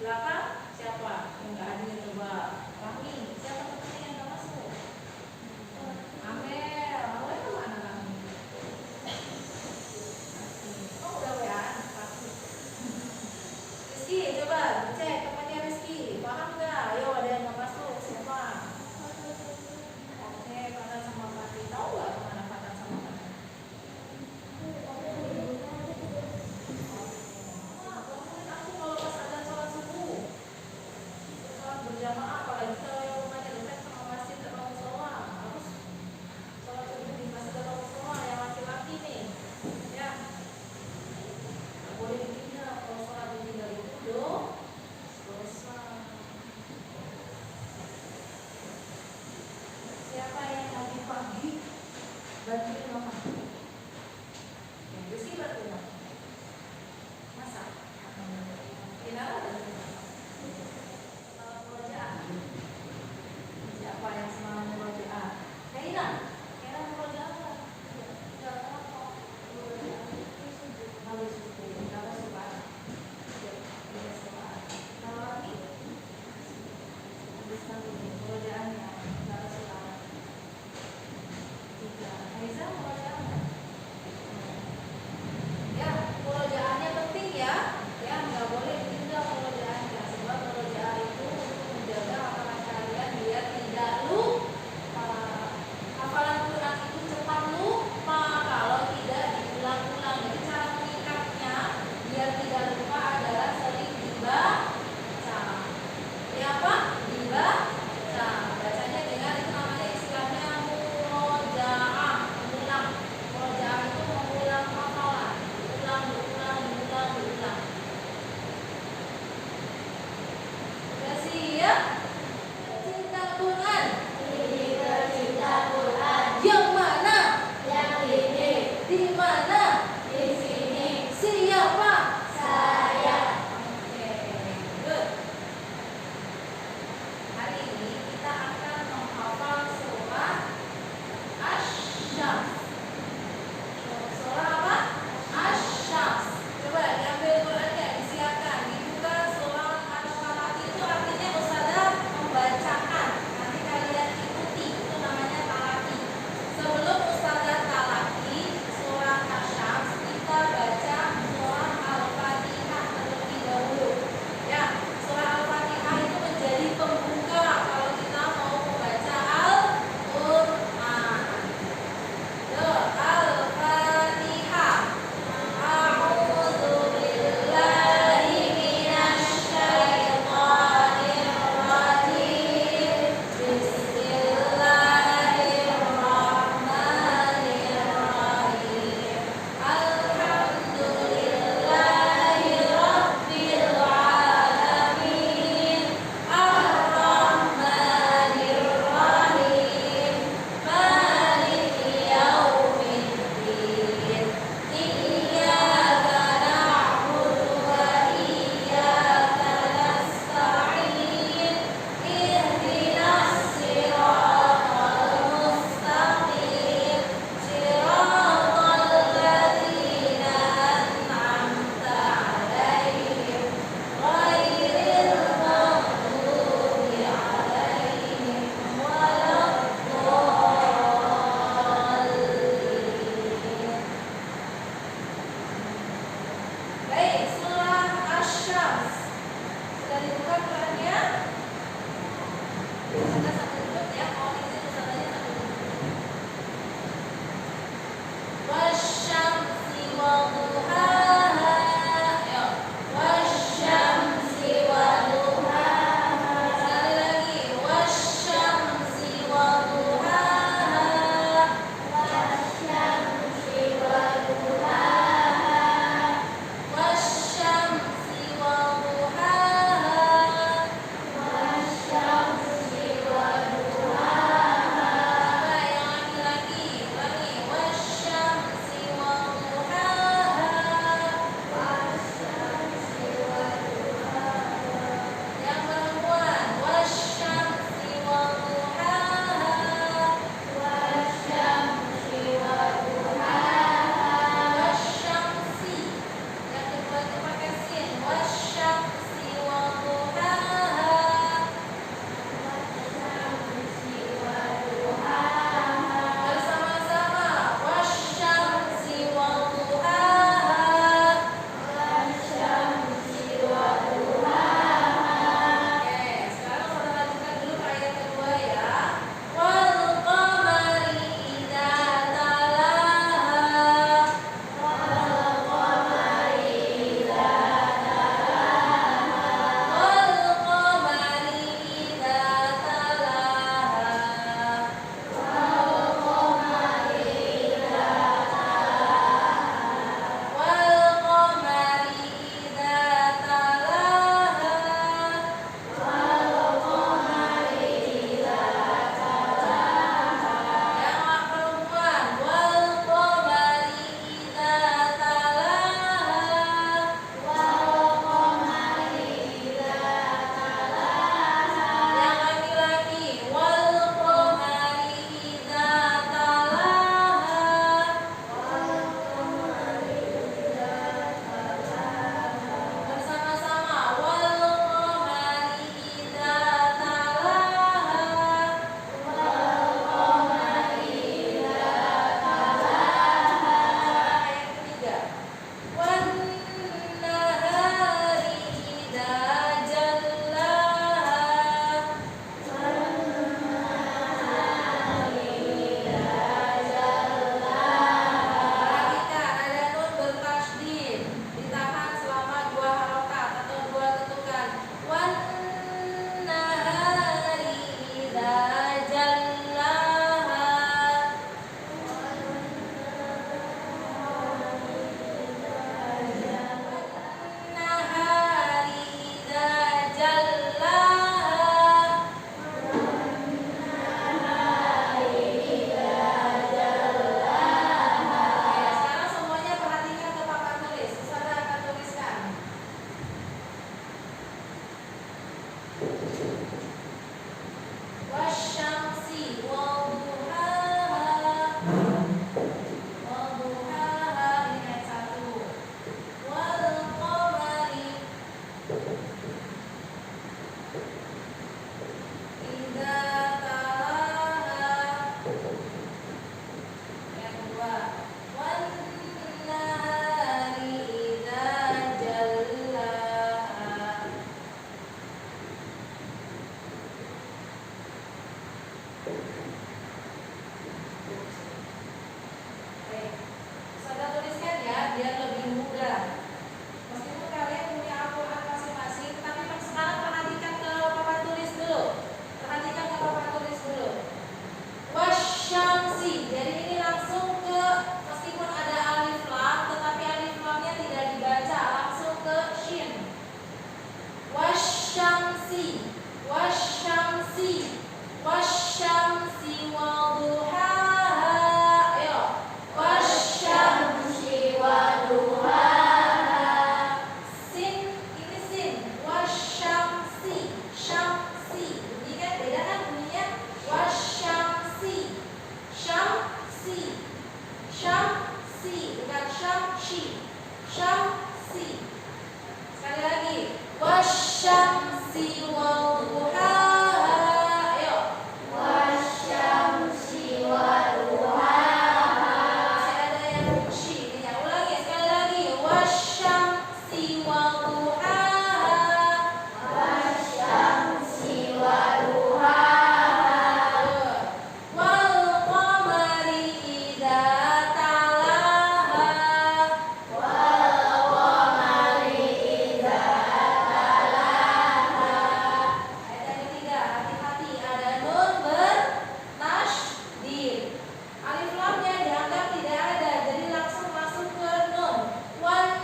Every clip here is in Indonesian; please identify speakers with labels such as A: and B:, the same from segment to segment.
A: belakang siapa yang nggak hadir? Coba Rahmi, siapa temannya yang nggak masuk? Amel, Amel kemana Rahmi? Oh udah WA, pasti. Rizky, coba cek temannya Rizky, paham nggak? Ayo ada yang nggak masuk, siapa? Oke, Fatan sama Fatih, tahu nggak kemana Fatan sama Fatih? Bangunin aku kalau pas ada sholat subuh, sholat berjamaah, apalagi kalau yang rumahnya dekat sama masjid atau musola, harus sholat subuh di masjid atau musola yang laki-laki nih, ya. Nggak boleh ditinggal, kalau sholat ditinggal itu dosa. Wasyamsi, wasyamsi waduhaha. Ayo. Wasyamsi waduhaha. Sin, ini sin. Wasyamsi, syamsi. Bunyi kan beda kan bunyinya? Wasyamsi, syamsi, syamsi, bukan syamsi, syamsi. Sekali lagi. Wasyamsi waduhaha. Ayo. Wasyamsi waduhaha. Masih ada yang shi. Ini ulangi sekali lagi. Wasyamsi waduhaha. Wasyamsi waduhaha. Wal qamari idza talaha. Wal qamari idza talaha. Ayat yang ketiga, hati-hati ada nun bertasydid. Alif lamnya dianggap tidak ada, jadi langsung masuk ke nun. Wan,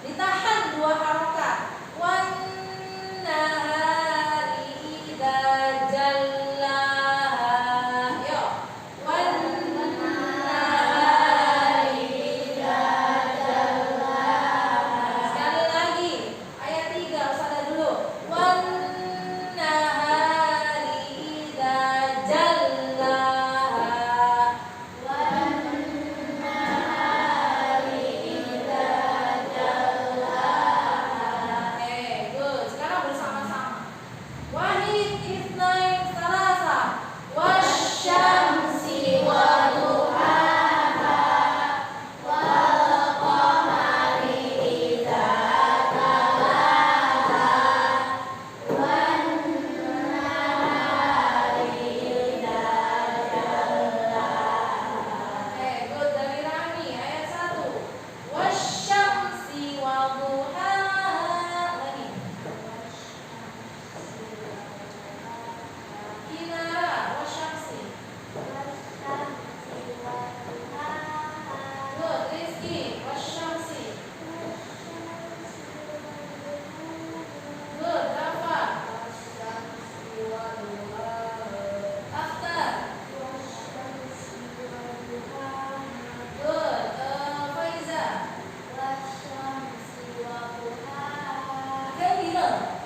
A: ditahan 2 harokat. Wan nahari idza jallaha. Yo. Wan nahari idza jallaha. Sekali lagi. Ayat 3 usada dulu. Wan nahari idza jallaha. Wan nahari idza jallaha. Oke, good. Sekarang bersama-sama. Wahid, itsnain, salasa. Wasyamsi waduhaha. Wal qamari idza talaha. Wan nahari idza jallaha. Oke, good. Dari Rami, ayat 1. Wasyamsi waduhaha. Lagi. Kinara, wasyamsi. Good. Rizky, wasyamsi. Good. Rafa. Akhtar. Good. Faiza. Kairil.